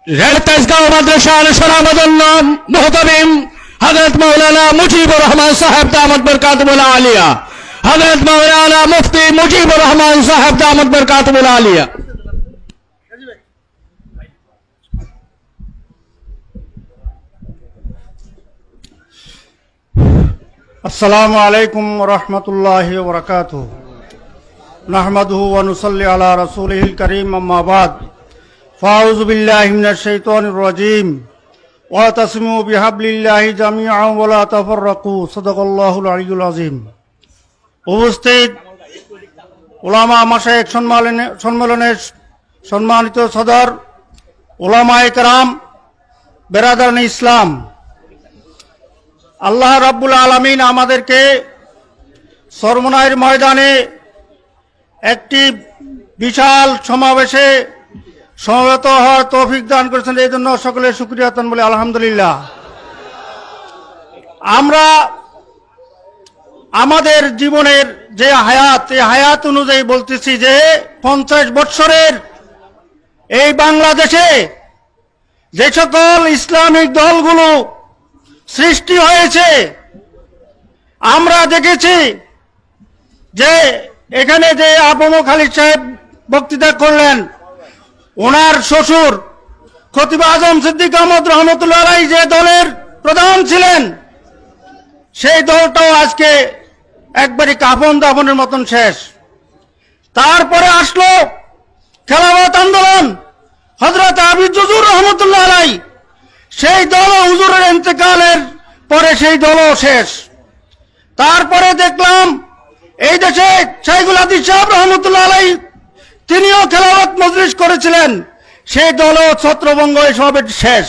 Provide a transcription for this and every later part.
তেজগাঁও মাদ্রাসার সরামদন্য মুহতামিম হযরত মাওলানা মুজিবুর রহমান সাহেব দামাত বরকাতুল আলিয়া, হযরত মাওলানা মুফতি মুজিবুর রহমান সাহেব দামাত বরকাতুল আলিয়া। अस्सलामु अलैकुम वरहमतुल्लाहि वबरकातुहू। नहमदुहु व नुसल्ली अला रसूलिहिल करीम, अम्मा बाद। फ़ाऊज़ु बिल्लाहि मिनश शैतानिर रजीम। वातसिमू बिहब्लिल्लाहि जमीअन व ला तफर्रकू। सदकाल्लाहुल अलियुल अज़ीम। उपस्थित उलामा माशाइख सम्मेलনের সম্মানিত সদর, উলামায়ে কেরাম, বেরাদারানে ইসলাম, আল্লাহ রাব্বুল আলামিন আমাদেরকে সরমনাইয়ের ময়দানে একটি বিশাল সমাবেশে সমবেত হওয়ার তৌফিক দান করেছেন। এই জন্য সকলে শুকরিয়া আদান বলি আলহামদুলিল্লাহ। আমরা আমাদের জীবনের যে হায়াত, এই হায়াত অনুযায়ী বলতেছি যে 50 বছরের এই বাংলাদেশে যে সকল ইসলামিক দলগুলো সৃষ্টি হয়েছে, আমরা দেখেছি যে এখানে যে আবু খালিদ সাহেব বক্তৃতা করলেন, ওনার শ্বশুর খতিব আজম সিদ্দিক আহমদ রহমতুল্লাহ আলাইহি যে দলের প্রধান ছিলেন, সেই দলটাও আজকে একবারই কাফন দাফনের মতন শেষ। তারপরে আসলো খেলাফত আন্দোলন, হযরত আবিদ হুজুর রহমতুল্লাহ আলাইহি, সেই দল হুজুরের ইন্তেকালের পরে সেই দলও শেষ। তারপরে দেখলাম এই দেশে শাইখুল হাদিস সাহেব রহমতুল্লাহ আলাইহি, তিনিও খেলাফত মজলিস করেছিলেন, সেই দলও ছত্রভঙ্গ সবে শেষ।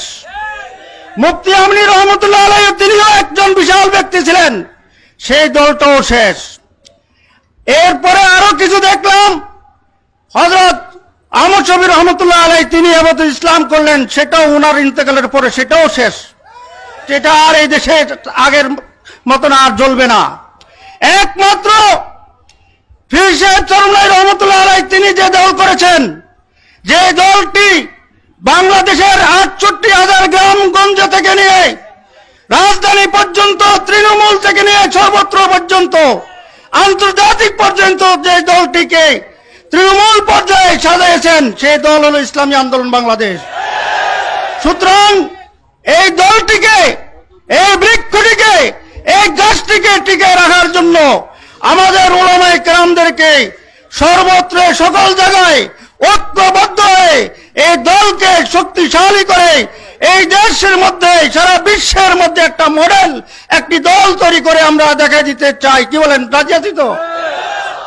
মুফতি আমিনী রহমতুল্লাহ আলাইহি, তিনিও একজন বিশাল ব্যক্তি ছিলেন, সেই দলটাও শেষ। এরপরে আরো কিছু দেখলাম, হযরত আহমদ শফি রহমতুল্লাহ আলাইহি, তিনি হেফাজতে ইসলাম করলেন, সেটাও ওনার ইন্তেকালের পরে সেটাও শেষ। সেটা আর এই দেশে আগের মতন আর জ্বলবে না। একমাত্র পীর সাহেব চরমনাই রহমতুল্লাহ আলাইহি, তিনি যে দল করেছেন, যে দলটি বাংলাদেশের 68,000 গ্রামগঞ্জ থেকে নিয়ে রাজধানী পর্যন্ত, তৃণমূল থেকে নিয়ে সর্বত্র পর্যন্ত, আন্তর্জাতিক পর্যন্ত যে দলটিকে তৃণমূল পর্যায়ে সাজাইছেন, সেই দল হলো ইসলামী আন্দোলন বাংলাদেশ। সুতরাং এই দলটিকে, এই বৃক্ষটিকে, এই গাছটিকে টিকে রাখার জন্য আমাদের উলামায়ে কেরামদেরকে সর্বত্র সকল জায়গায় ঐক্যবদ্ধ হয়ে এই দলকে শক্তিশালী করে এই দেশের মধ্যে, সারা বিশ্বের মধ্যে একটা মডেল, একটি দল তৈরি করে আমরা দেখা দিতে চাই। কি বলেন, রাজি আছি তো?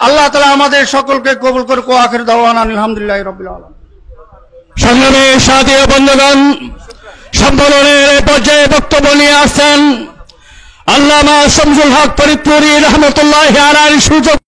আল্লাহ তাআলা আমাদের সকলকে কবুল করে। আখির দাওয়ানা আলহামদুলিল্লাহি রাব্বিল আলামিন। সংগ্রামী সাথী ও বন্ধুগণ, সম্মেলনের পর্যায়ে বক্তব্য নিয়ে আসছেন আল্লামা শামসুল হক ফরিদপুরী রহমতুল্লাহি আলাইহির সুযোগ